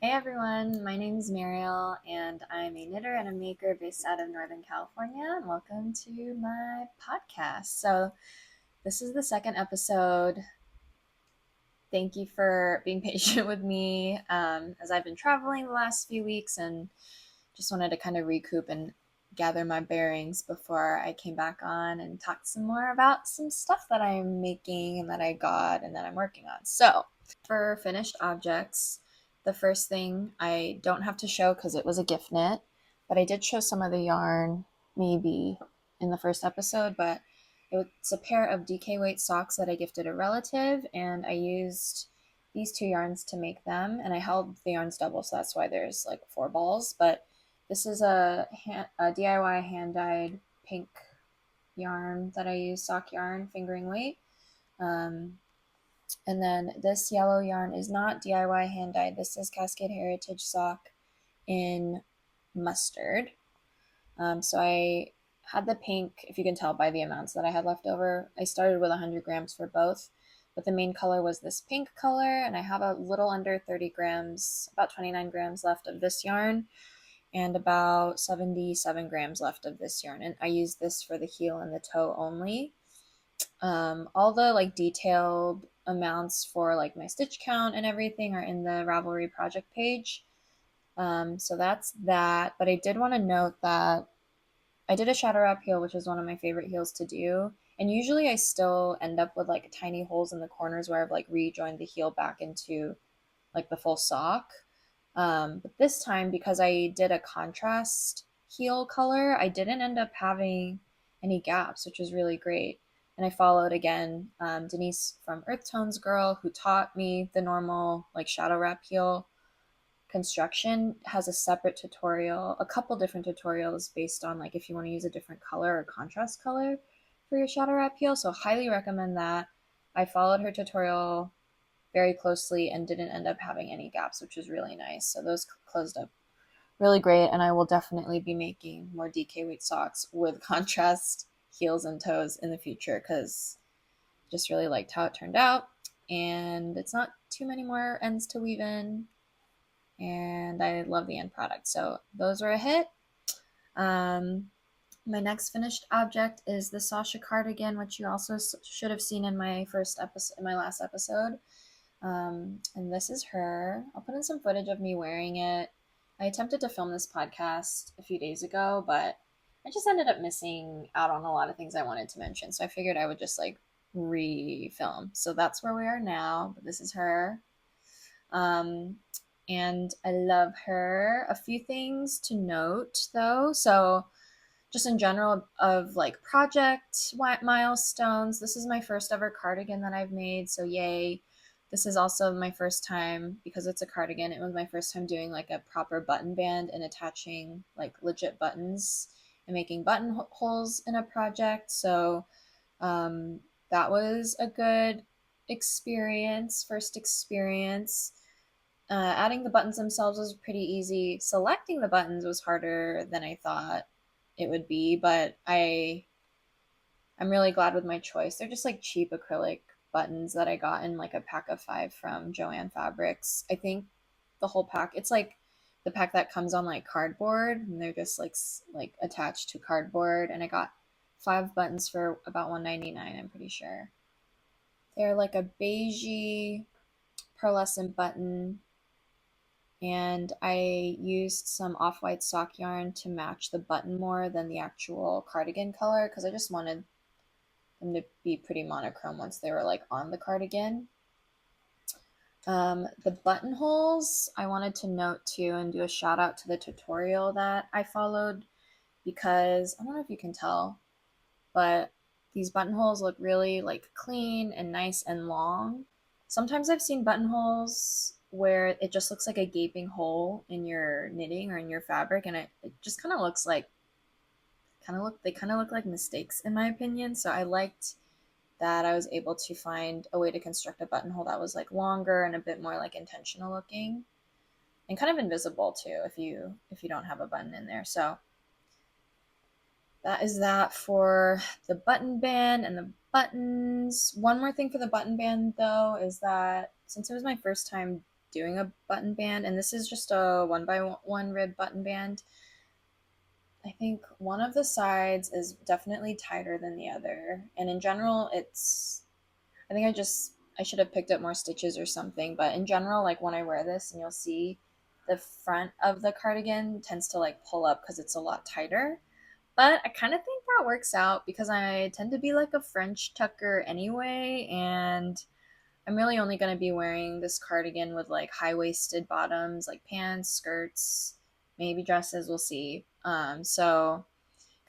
Hey everyone, my name is Mariel and I'm a knitter and a maker based out of Northern California. And welcome to my podcast. So, this is the second episode. Thank you for being patient with me as I've been traveling the last few weeks and just wanted to kind of recoup and gather my bearings before I came back on and talk some more about some stuff that I'm making and that I got and that I'm working on. So, for finished objects, the first thing I don't have to show because it was a gift knit, but I did show some of the yarn maybe in the first episode, but it's a pair of DK weight socks that I gifted a relative, and I used these two yarns to make them, and I held the yarns double, so that's why there's like 4 balls. But this is a DIY hand dyed pink yarn that I use, sock yarn, fingering weight. Um, and then this yellow yarn is not DIY hand dyed. This is Cascade Heritage Sock in mustard. So I had the pink, if you can tell by the amounts that I had left over. I started with 100 grams for both, but the main color was this pink color, and I have a little under 30 grams, about 29 grams left of this yarn, and about 77 grams left of this yarn. And I use this for the heel and the toe only. All the like detailed amounts for like my stitch count and everything are in the Ravelry project page. So that's that. But I did want to note that I did a shadow wrap heel, which is one of my favorite heels to do. And usually I still end up with like tiny holes in the corners where I've like rejoined the heel back into like the full sock. But this time, because I did a contrast heel color, I didn't end up having any gaps, which was really great. And I followed again Denise from Earth Tones Girl, who taught me the normal like shadow wrap heel construction, has a separate tutorial, a couple different tutorials based on like if you want to use a different color or contrast color for your shadow wrap heel. So highly recommend that. I followed her tutorial very closely and didn't end up having any gaps, which was really nice. So those closed up really great, and I will definitely be making more DK weight socks with contrast heels and toes in the future because I just really liked how it turned out, and it's not too many more ends to weave in, and I love the end product. So those were a hit. Um, my next finished object is the Sascha Cardigan, which you also should have seen in my first episode, in my last episode. And this is her. I'll put in some footage of me wearing it. I attempted to film this podcast a few days ago, but I just ended up missing out on a lot of things I wanted to mention. So I figured I would just like re-film. So that's where we are now. But this is her. Um, and I love her. A few things to note though. So just in general of like project milestones, this is my first ever cardigan that I've made. So yay. This is also my first time, because it's a cardigan, it was my first time doing like a proper button band and attaching like legit buttons and making buttonholes in a project. So um, that was a good experience, first experience. Adding the buttons themselves was pretty easy. Selecting the buttons was harder than I thought it would be, but I'm really glad with my choice. They're just like cheap acrylic buttons that I got in like a pack of 5 from Joann Fabrics. I think the whole pack, it's like the pack that comes on like cardboard, and they're just like attached to cardboard, and I got 5 buttons for about $1.99, I'm pretty sure. They're like a beigey pearlescent button, and I used some off-white sock yarn to match the button more than the actual cardigan color because I just wanted them to be pretty monochrome once they were like on the cardigan. The buttonholes, I wanted to note too and do a shout out to the tutorial that I followed, because I don't know if you can tell, but these buttonholes look really like clean and nice and long. Sometimes I've seen buttonholes where it just looks like a gaping hole in your knitting or in your fabric, and it just kind of looks like they kind of look like mistakes in my opinion. So I liked that I was able to find a way to construct a buttonhole that was like longer and a bit more like intentional looking and kind of invisible too if you don't have a button in there. So that is that for the button band and the buttons. One more thing for the button band though is that since it was my first time doing a button band, and this is just a 1x1 rib button band. I think one of the sides is definitely tighter than the other, and in general, I think I should have picked up more stitches or something, but in general, like when I wear this, and you'll see the front of the cardigan tends to like pull up because it's a lot tighter. But I kind of think that works out because I tend to be like a French tucker anyway, and I'm really only going to be wearing this cardigan with like high-waisted bottoms, like pants, skirts, maybe dresses, we'll see. So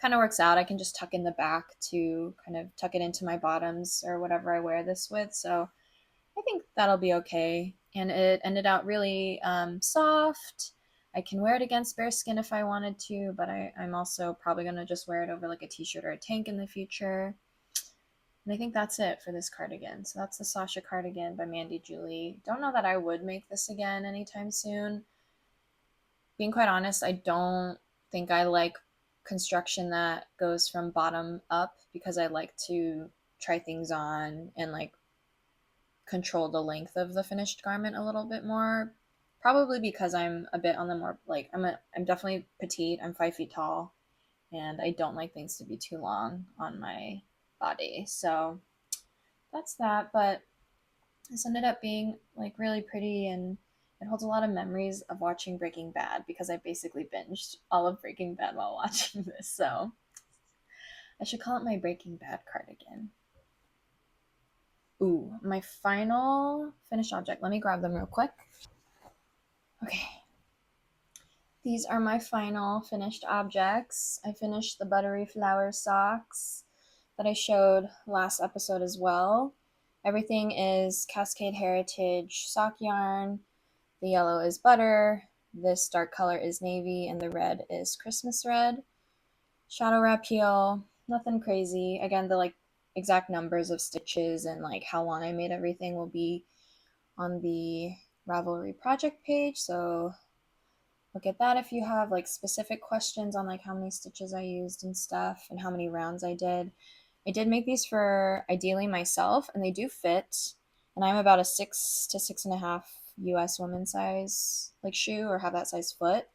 kind of works out. I can just tuck in the back to kind of tuck it into my bottoms or whatever I wear this with. So I think that'll be okay. And it ended out really soft. I can wear it against bare skin if I wanted to, but I'm also probably going to just wear it over like a t-shirt or a tank in the future. And I think that's it for this cardigan. So that's the Sascha Cardigan by Mandy Julie. Don't know that I would make this again anytime soon. Being quite honest, I don't think I like construction that goes from bottom up because I like to try things on and like control the length of the finished garment a little bit more. Probably because I'm a bit on the more like I'm definitely petite. I'm 5 feet tall, and I don't like things to be too long on my body. So that's that. But this ended up being like really pretty, and it holds a lot of memories of watching Breaking Bad because I basically binged all of Breaking Bad while watching this. So I should call it my Breaking Bad cardigan. Ooh, my final finished object. Let me grab them real quick. Okay. These are my final finished objects. I finished the Buttery flower socks that I showed last episode as well. Everything is Cascade Heritage sock yarn. The yellow is butter. This dark color is navy, and the red is Christmas red. Shadow wrap heel. Nothing crazy. Again, the like exact numbers of stitches and like how long I made everything will be on the Ravelry project page. So look at that if you have like specific questions on like how many stitches I used and stuff and how many rounds I did. I did make these for ideally myself, and they do fit. And I'm about a 6 to 6.5 US woman size like shoe or have that size foot.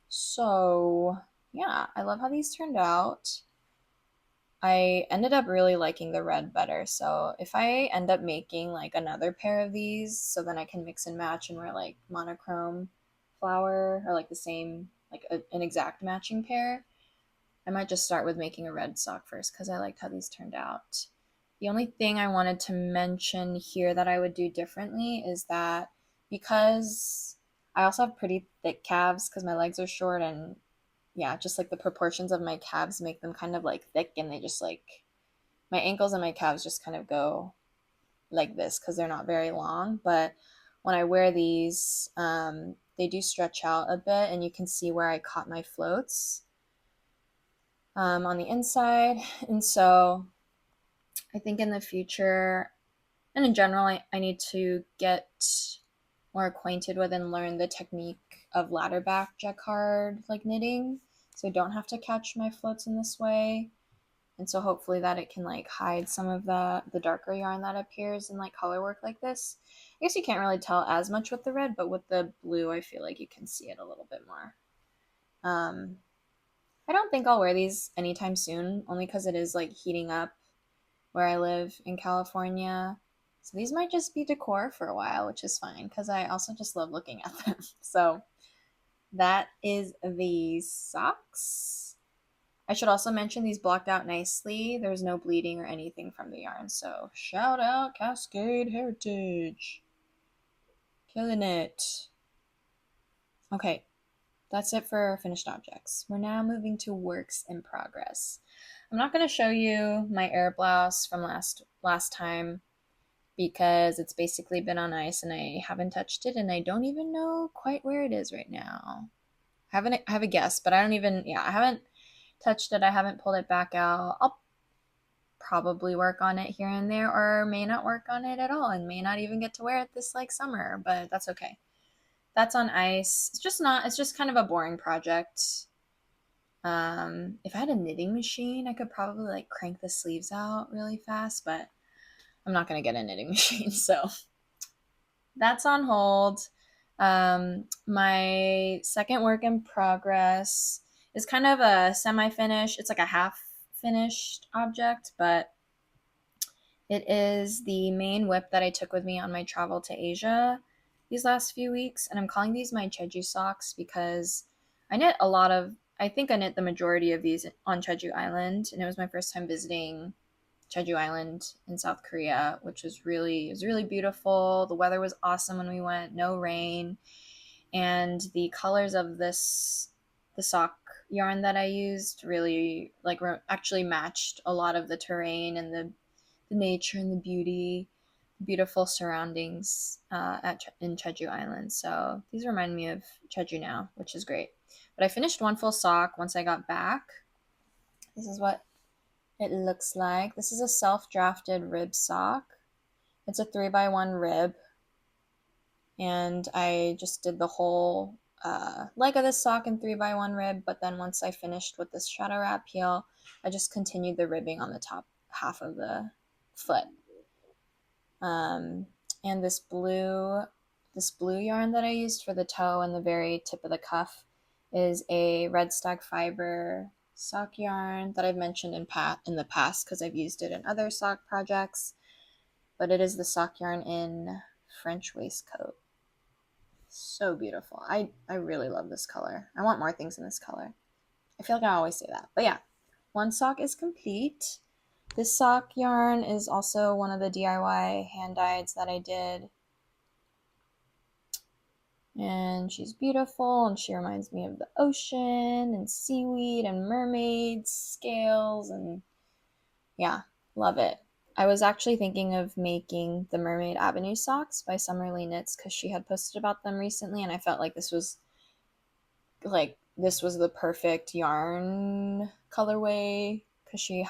So yeah, I love how these turned out. I ended up really liking the red better. So if I end up making like another pair of these, so then I can mix and match and wear like monochrome flower or like the same, like an exact matching pair, I might just start with making a red sock first because I liked how these turned out. The only thing I wanted to mention here that I would do differently is that because I also have pretty thick calves because my legs are short, and yeah, just like the proportions of my calves make them kind of like thick, and they just like my ankles and my calves just kind of go like this because they're not very long. But when I wear these, they do stretch out a bit, and you can see where I caught my floats on the inside. And so I think in the future, and in general, I need to get more acquainted with and learn the technique of ladder back jacquard like knitting, so I don't have to catch my floats in this way. And so hopefully that it can like hide some of the darker yarn that appears in like color work like this. I guess you can't really tell as much with the red, but with the blue I feel like you can see it a little bit more. I don't think I'll wear these anytime soon, only because it is like heating up where I live in California. So these might just be decor for a while, which is fine because I also just love looking at them. So that is these socks. I should also mention these blocked out nicely. There's no bleeding or anything from the yarn. So shout out Cascade Heritage. Killing it. Okay, that's it for finished objects. We're now moving to works in progress. I'm not going to show you my air blouse from last time because it's basically been on ice and I haven't touched it, and I don't even know quite where it is right now. I have a guess, but I haven't touched it. I haven't pulled it back out. I'll probably work on it here and there, or may not work on it at all and may not even get to wear it this like summer, but that's okay. That's on ice. It's just kind of a boring project. If I had a knitting machine, I could probably like crank the sleeves out really fast, but I'm not going to get a knitting machine. So that's on hold. My second work in progress is kind of a semi-finished. It's like a half-finished object, but it is the main whip that I took with me on my travel to Asia these last few weeks, and I'm calling these my Jeju socks because I think I knit the majority of these on Jeju Island, and it was my first time visiting Jeju Island in South Korea, which it was really beautiful. The weather was awesome when we went, no rain, and the colors of the sock yarn that I used really actually matched a lot of the terrain and the nature and the beautiful surroundings in Jeju Island. So these remind me of Jeju now, which is great. But I finished one full sock once I got back. This is what it looks like. This is a self-drafted rib sock. It's a 3x1 rib, and I just did the whole leg of this sock in 3x1 rib, but then once I finished with this shadow wrap heel, I just continued the ribbing on the top half of the foot. And this blue yarn that I used for the toe and the very tip of the cuff is a red stag fiber sock yarn that I've mentioned in the past because I've used it in other sock projects, but it is the sock yarn in French waistcoat. So beautiful. I really love this color. I want more things in this color. I feel like I always say that. But yeah, one sock is complete. This sock yarn is also one of the DIY hand dyeds that I did. And she's beautiful, and she reminds me of the ocean and seaweed and mermaids, scales, and yeah, love it. I was actually thinking of making the Mermaid Avenue socks by Summerly Knits because she had posted about them recently, and I felt like this was the perfect yarn colorway because she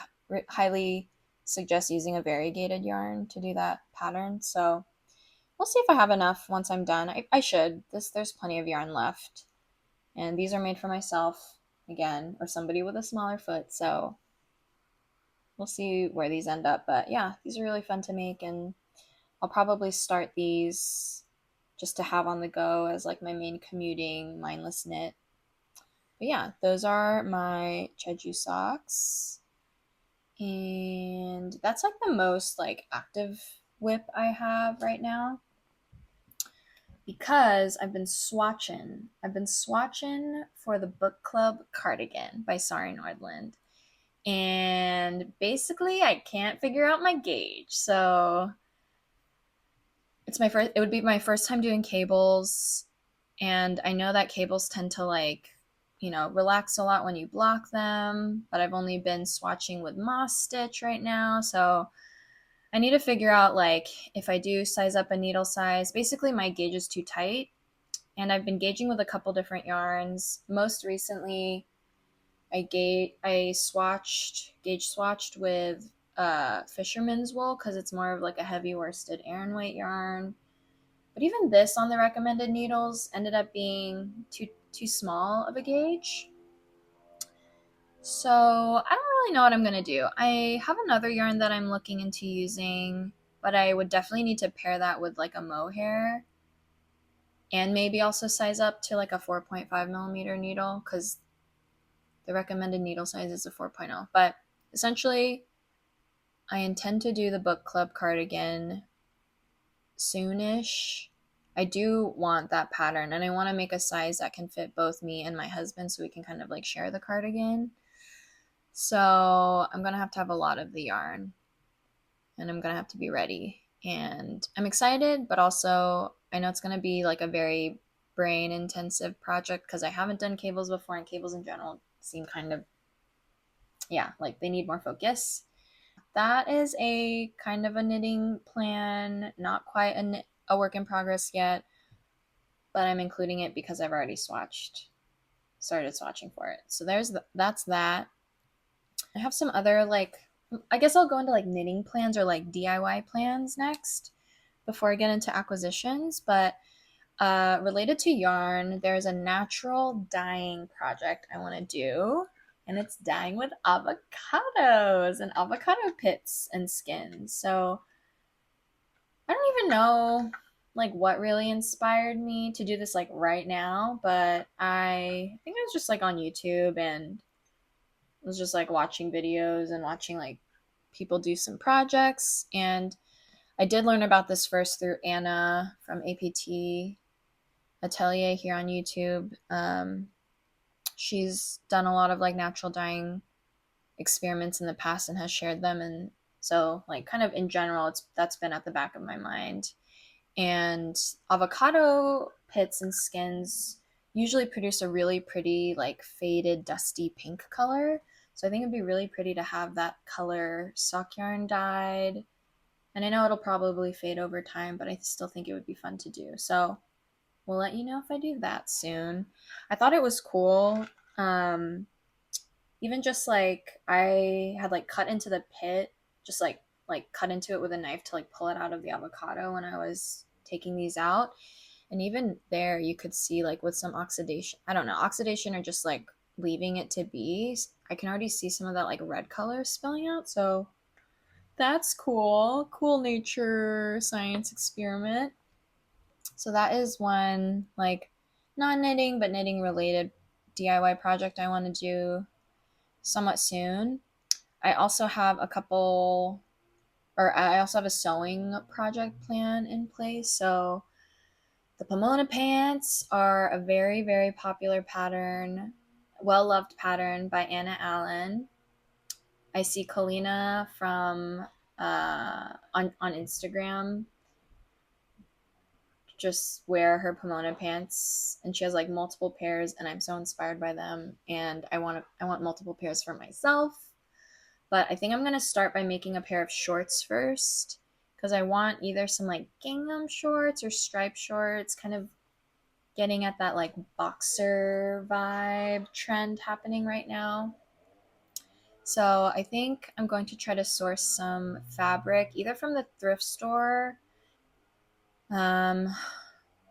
highly suggests using a variegated yarn to do that pattern. So we'll see if I have enough once I'm done. I should. There's plenty of yarn left. And these are made for myself, again, or somebody with a smaller foot. So we'll see where these end up. But yeah, these are really fun to make. And I'll probably start these just to have on the go as like my main commuting mindless knit. But yeah, those are my Jeju socks. And that's like the most like active whip I have right now, because I've been swatching. For the book club cardigan by Sari Nordland. And basically I can't figure out my gauge. So it would be my first time doing cables, and I know that cables tend to relax a lot when you block them, but I've only been swatching with moss stitch right now, so I need to figure out if I do size up a needle size. Basically my gauge is too tight, and I've been gauging with a couple different yarns. Most recently I gauge swatched with fisherman's wool because it's more of like a heavy worsted Aran weight yarn. But even this on the recommended needles ended up being too small of a gauge. So I don't really know what I'm going to do. I have another yarn that I'm looking into using, but I would definitely need to pair that with like a mohair, and maybe also size up to like a 4.5 millimeter needle because the recommended needle size is a 4.0. But essentially, I intend to do the book club cardigan soonish. I do want that pattern, and I want to make a size that can fit both me and my husband so we can kind of like share the cardigan. So I'm going to have a lot of the yarn, and I'm going to have to be ready. And I'm excited, but also I know it's going to be like a very brain intensive project because I haven't done cables before, and cables in general seem kind of, like they need more focus. That is a kind of a knitting plan, not quite a work in progress yet, but I'm including it because I've already started swatching for it. So that's that. I have some other I guess I'll go into like knitting plans or like DIY plans next before I get into acquisitions. But related to yarn, there's a natural dyeing project I want to do, and it's dyeing with avocados and avocado pits and skins. So I don't even know like what really inspired me to do this like right now, but I think I was just like on YouTube and was just like watching videos and watching like people do some projects. And I did learn about this first through Anna from APT Atelier here on YouTube. She's done a lot of like natural dyeing experiments in the past and has shared them, and so like kind of in general, that's been at the back of my mind. And avocado pits and skins usually produce a really pretty like faded dusty pink color, so I think it'd be really pretty to have that color sock yarn dyed. And I know it'll probably fade over time, but I still think it would be fun to do, so we'll let you know if I do that soon. I thought it was cool. um Even just like I had like cut into the pit, just like cut into it with a knife to like pull it out of the avocado when I was taking these out. And even there you could see like with some oxidation, I don't know, oxidation or just like leaving it to be, I can already see some of that like red color spilling out. So that's cool. Cool nature science experiment. So that is one like non knitting but knitting related DIY project I want to do somewhat soon. I also have a couple, or I also have a sewing project plan in place. So the Pomona Pants are a very, very popular pattern, well loved pattern by Anna Allen. I see Colina from on Instagram just wear her Pomona pants, and she has like multiple pairs, and I'm so inspired by them, and I want multiple pairs for myself. But I think I'm gonna start by making a pair of shorts first, because I want either some like gingham shorts or striped shorts, kind of getting at that like boxer vibe trend happening right now. So I think I'm going to try to source some fabric either from the thrift store, um,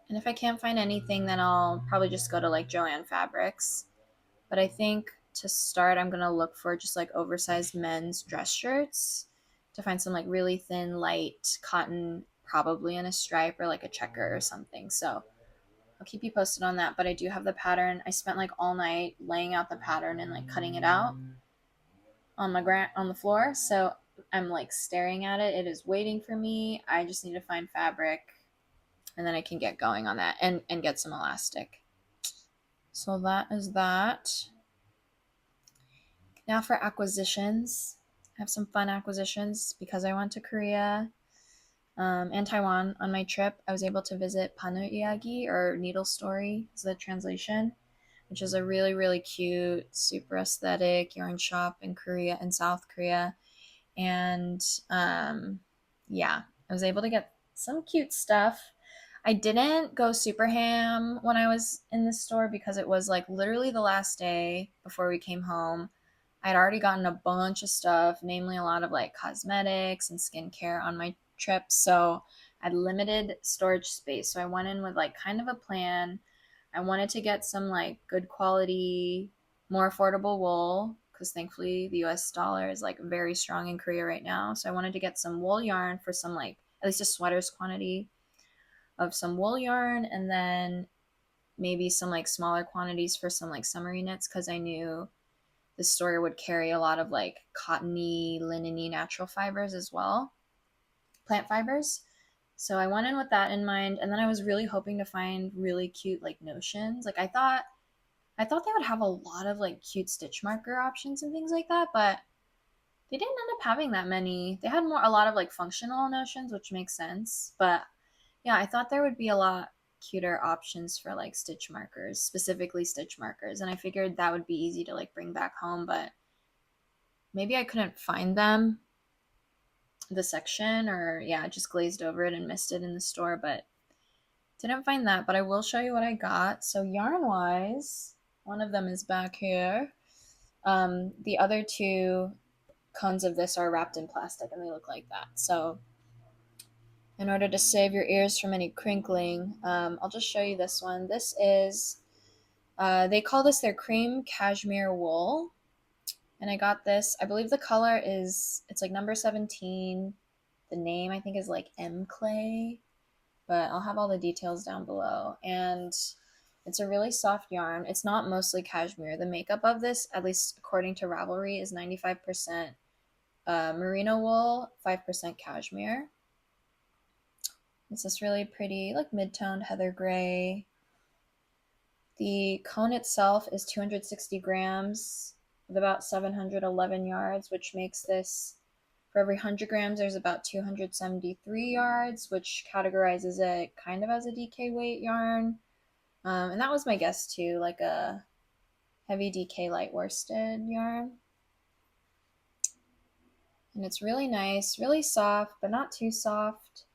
and if I can't find anything, then I'll probably just go to like Joann Fabrics. But I think to start, I'm gonna look for just like oversized men's dress shirts to find some like really thin, light cotton, probably in a stripe or like a checker or something. So I'll keep you posted on that. But I do have the pattern. I spent like all night laying out the pattern and like cutting it out on on the floor. So I'm like staring at it. It is waiting for me. I just need to find fabric, and then I can get going on that and get some elastic. So that is that. Now for acquisitions. I have some fun acquisitions because I went to Korea and Taiwan on my trip. I was able to visit Panu Iyagi, or Needle Story is the translation, which is a really, really cute, super aesthetic yarn shop in Korea, in South Korea. And yeah, I was able to get some cute stuff. I didn't go super ham when I was in the store because it was like literally the last day before we came home. I'd already gotten a bunch of stuff, namely a lot of like cosmetics and skincare on my trip. So I had limited storage space. So I went in with like kind of a plan. I wanted to get some like good quality, more affordable wool because thankfully the US dollar is like very strong in Korea right now. So I wanted to get some wool yarn for some like at least a sweater's quantity of some wool yarn, and then maybe some like smaller quantities for some like summery knits because I knew the store would carry a lot of like cottony, lineny natural fibers as well, plant fibers. So I went in with that in mind, and then I was really hoping to find really cute like notions. Like I thought they would have a lot of like cute stitch marker options and things like that, but they didn't end up having that many. They had a lot of like functional notions, which makes sense. But yeah, I thought there would be a lot cuter options for like stitch markers, specifically stitch markers. And I figured that would be easy to like bring back home, but maybe I couldn't find them, the section, or yeah, I just glazed over it and missed it in the store, but didn't find that. But I will show you what I got. So yarn wise, one of them is back here. The other two cones of this are wrapped in plastic and they look like that. So in order to save your ears from any crinkling, I'll just show you this one. This is, they call this their cream cashmere wool. And I got this, I believe the color is, it's like number 17. The name I think is like M Clay. but I'll have all the details down below. And it's a really soft yarn. It's not mostly cashmere. The makeup of this, at least according to Ravelry, is 95% merino wool, 5% cashmere. It's this really pretty, like mid-toned heather gray. The cone itself is 260 grams with about 711 yards, which makes this, for every 100 grams, there's about 273 yards, which categorizes it kind of as a DK weight yarn. And that was my guess too, like a heavy DK light worsted yarn. And it's really nice, really soft, but not too soft.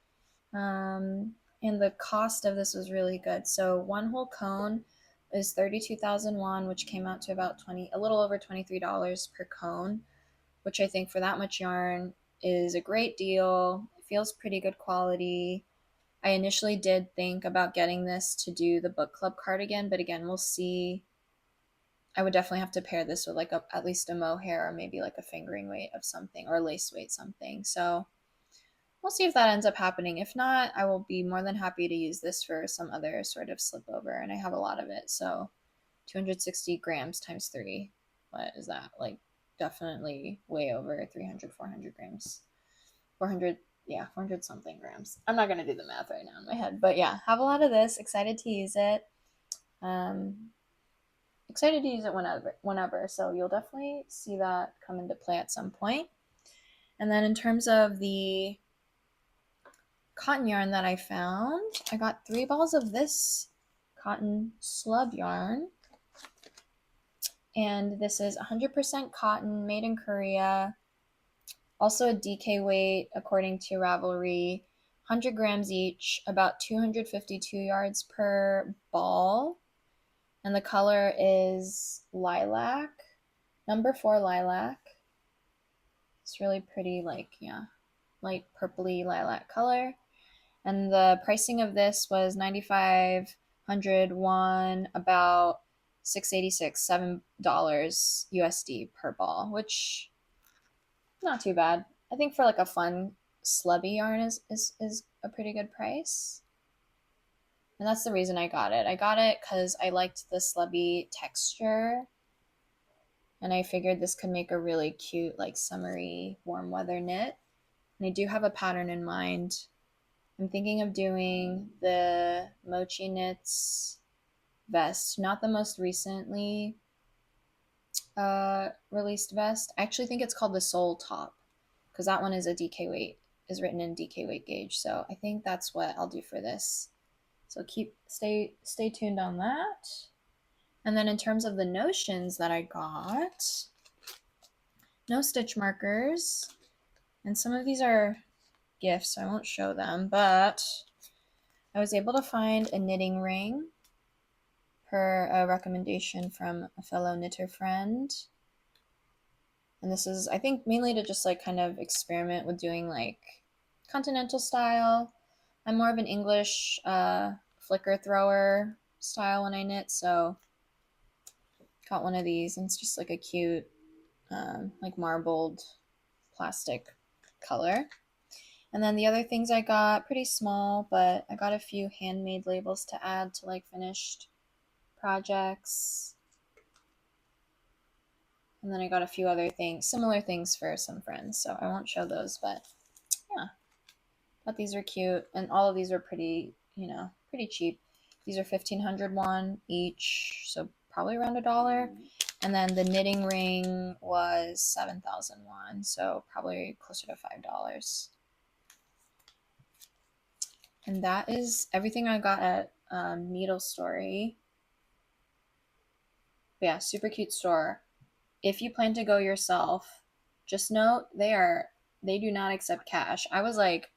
And the cost of this was really good. So one whole cone is 32,000 won, which came out to about a little over $23 per cone, which I think for that much yarn is a great deal. It feels pretty good quality. I initially did think about getting this to do the book club cardigan, but again, we'll see. I would definitely have to pair this with like at least a mohair or maybe like a fingering weight of something or lace weight something. So we'll see if that ends up happening. If not, I will be more than happy to use this for some other sort of slip over, and I have a lot of it. So 260 grams times 3. What is that? Like definitely way over 300, 400 grams. 400, yeah, 400 something grams. I'm not going to do the math right now in my head, but yeah, have a lot of this. Excited to use it. Excited to use it whenever. So you'll definitely see that come into play at some point. And then in terms of the cotton yarn that I found, I got 3 balls of this cotton slub yarn. And this is 100% cotton, made in Korea. Also a DK weight according to Ravelry. 100 grams each, about 252 yards per ball. And the color is lilac, number 4 lilac. It's really pretty, like, yeah, light purpley lilac color. And the pricing of this was 9,500 won, about $6.86, $7 USD per ball, which not too bad. I think for like a fun slubby yarn is a pretty good price. And that's the reason I got it. I got it because I liked the slubby texture. And I figured this could make a really cute, like summery, warm weather knit. And I do have a pattern in mind. I'm thinking of doing the Mochi Knits vest, not the most recently released vest. I actually think it's called the Soul Top because that one is a DK weight, is written in DK weight gauge. So I think that's what I'll do for this. So stay tuned on that. And then in terms of the notions that I got, no stitch markers, and some of these are gifts, so I won't show them, but I was able to find a knitting ring per a recommendation from a fellow knitter friend. And this is, I think, mainly to just like kind of experiment with doing like continental style. I'm more of an English flicker thrower style when I knit, so got one of these, and it's just like a cute like marbled plastic color. And then the other things I got, pretty small, but I got a few handmade labels to add to like finished projects. And then I got a few other things, similar things for some friends, so I won't show those, but yeah. Thought these are cute, and all of these are pretty, pretty cheap. These are 1,500 won each, so probably around $1. And then the knitting ring was 7,000 won, so probably closer to $5. And that is everything I got at Needle Story. But yeah, super cute store. If you plan to go yourself, just note they do not accept cash. I was like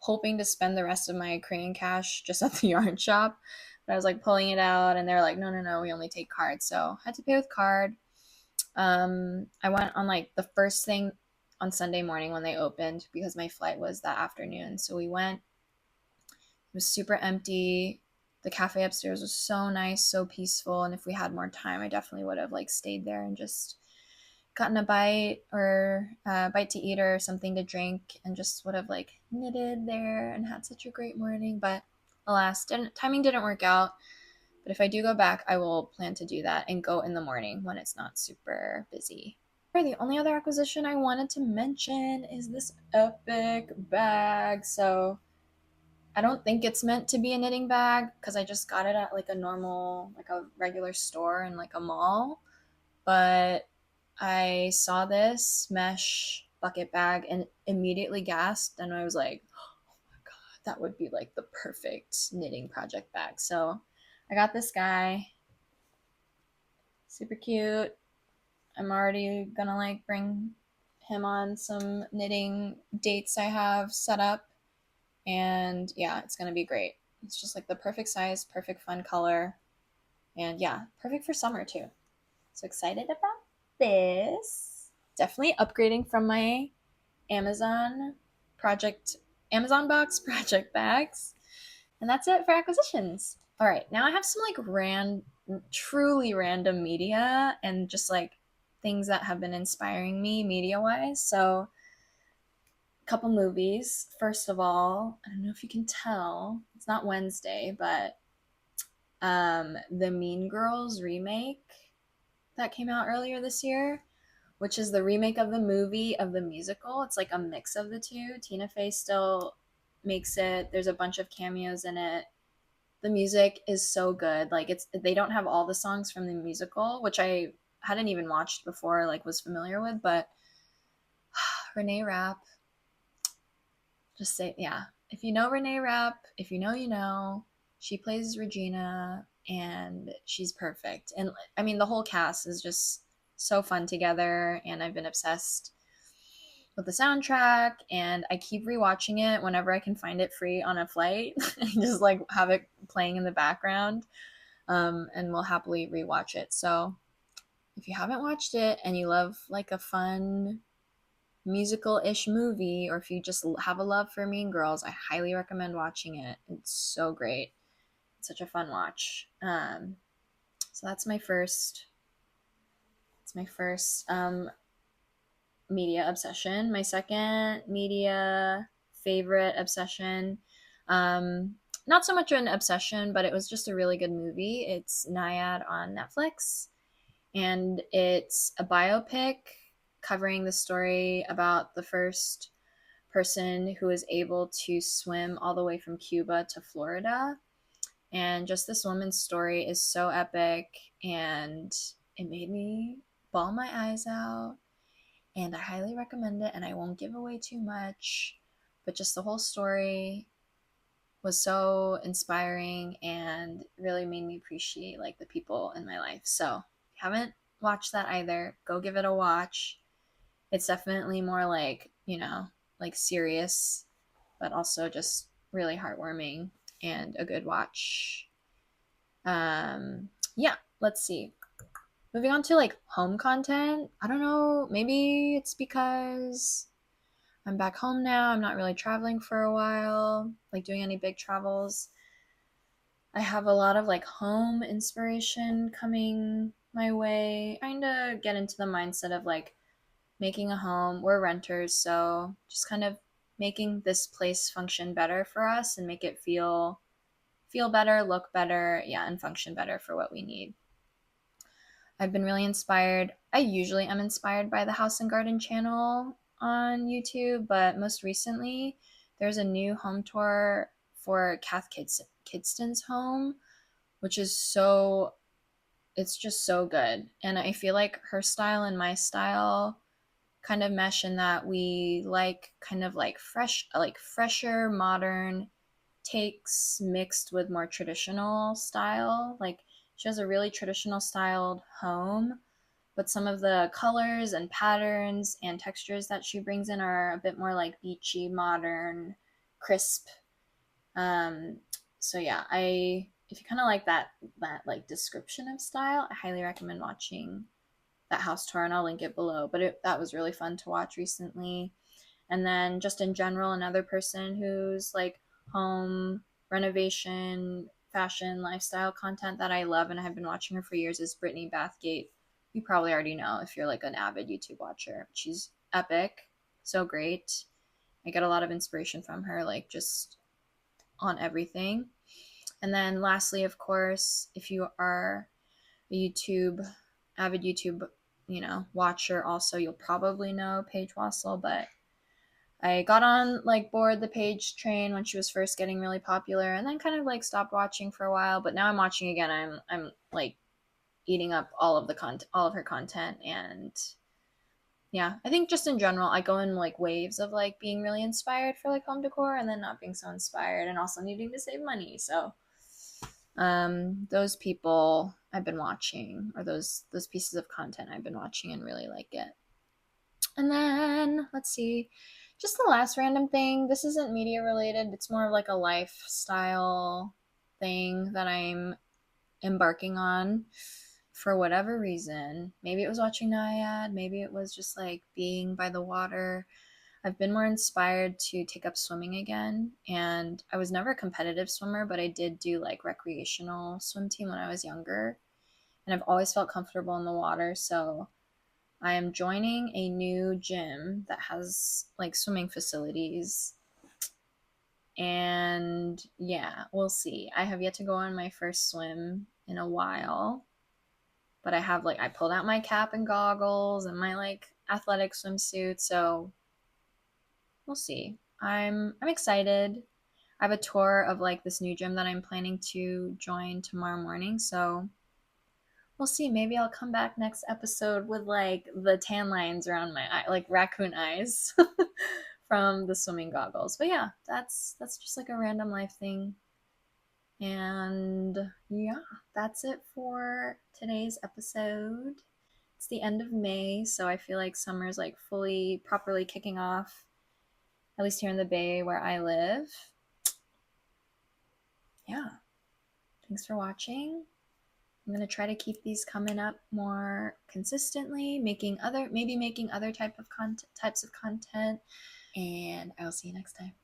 hoping to spend the rest of my Korean cash just at the yarn shop, but I was like pulling it out, and they're like, no, we only take cards. So I had to pay with card. I went on like the first thing on Sunday morning when they opened because my flight was that afternoon. So we went. It was super empty. The cafe upstairs was so nice, so peaceful. And if we had more time, I definitely would have like stayed there and just gotten a bite or a bite to eat or something to drink and just would have like knitted there and had such a great morning. But alas, timing didn't work out. But if I do go back, I will plan to do that and go in the morning when it's not super busy. The only other acquisition I wanted to mention is this epic bag. So I don't think it's meant to be a knitting bag because I just got it at like a normal, like a regular store in like a mall. But I saw this mesh bucket bag and immediately gasped, and I was like, oh my God, that would be like the perfect knitting project bag. So I got this guy, super cute. I'm already gonna like bring him on some knitting dates I have set up. And yeah, it's gonna be great. It's just like the perfect size, perfect fun color. And yeah, perfect for summer too. So excited about this. Definitely upgrading from my Amazon project Amazon box project bags. And that's it for acquisitions. All right, now I have some like truly random media and just like things that have been inspiring me media wise. So a couple movies. First of all, I don't know if you can tell, it's not Wednesday, but the Mean Girls remake that came out earlier this year, which is the remake of the movie of the musical. It's like a mix of the two. Tina Fey still makes it. There's a bunch of cameos in it. The music is so good. Like they don't have all the songs from the musical, which I hadn't even watched before, like was familiar with, but Renee Rapp, just say yeah. If you know Renee Rapp, if you know, you know. She plays Regina and she's perfect. And I mean, the whole cast is just so fun together, and I've been obsessed with the soundtrack, and I keep rewatching it whenever I can find it free on a flight and just like have it playing in the background. And we'll happily rewatch it. So if you haven't watched it and you love like a fun musical-ish movie, or if you just have a love for Mean Girls, I highly recommend watching it. It's so great. It's such a fun watch. So that's my first. It's my first media obsession. My second media favorite obsession. Not so much an obsession, but it was just a really good movie. It's Naiad on Netflix, and it's a biopic covering the story about the first person who was able to swim all the way from Cuba to Florida. And just this woman's story is so epic, and it made me bawl my eyes out. And I highly recommend it, and I won't give away too much, but just the whole story was so inspiring and really made me appreciate like the people in my life. So if you haven't watched that either, go give it a watch. It's definitely more like, like serious, but also just really heartwarming and a good watch. Yeah, let's see. Moving on to like home content. I don't know, maybe it's because I'm back home now. I'm not really traveling for a while, like doing any big travels. I have a lot of like home inspiration coming my way. Trying to get into the mindset of like making a home. We're renters, so just kind of making this place function better for us and make it feel better, look better, yeah, and function better for what we need. I've been really inspired. I usually am inspired by the House and Garden channel on YouTube, but most recently there's a new home tour for Kath Kidston's home, which is it's just so good. And I feel like her style and my style kind of mesh in that we like kind of like fresher, modern takes mixed with more traditional style. Like she has a really traditional styled home, but some of the colors and patterns and textures that she brings in are a bit more like beachy, modern, crisp. Um, so yeah, if you kind of like that like description of style, I highly recommend watching that house tour, and I'll link it below. But that was really fun to watch recently. And then just in general, another person who's like home renovation, fashion, lifestyle content that I love and I have been watching her for years is Brittany Bathgate you probably already know if you're like an avid YouTube watcher. She's epic, so great. I get a lot of inspiration from her, like just on everything. And then lastly, of course, if you are a avid YouTube, watcher also, you'll probably know Paige Wassel, but I got on like board the Paige train when she was first getting really popular and then kind of like stopped watching for a while, but now I'm watching again. I'm like eating up all of her content. And yeah, I think just in general, I go in like waves of like being really inspired for like home decor and then not being so inspired and also needing to save money. So those people I've been watching, or those pieces of content I've been watching and really like it. And then let's see, just the last random thing. This isn't media related. It's more of like a lifestyle thing that I'm embarking on for whatever reason. Maybe it was watching Naiad, maybe it was just like being by the water. I've been more inspired to take up swimming again. And I was never a competitive swimmer, but I did do like recreational swim team when I was younger. And I've always felt comfortable in the water. So I am joining a new gym that has like swimming facilities. And yeah, we'll see. I have yet to go on my first swim in a while. But I have like, I pulled out my cap and goggles and my like athletic swimsuit. So we'll see. I'm excited. I have a tour of like this new gym that I'm planning to join tomorrow morning. So we'll see. Maybe I'll come back next episode with like the tan lines around my eye, like raccoon eyes from the swimming goggles. But yeah, that's just like a random life thing. And yeah, that's it for today's episode. It's the end of May, so I feel like summer's like fully, properly kicking off, at least here in the Bay where I live. Yeah. Thanks for watching. I'm going to try to keep these coming up more consistently, maybe making other types of content, and I will see you next time.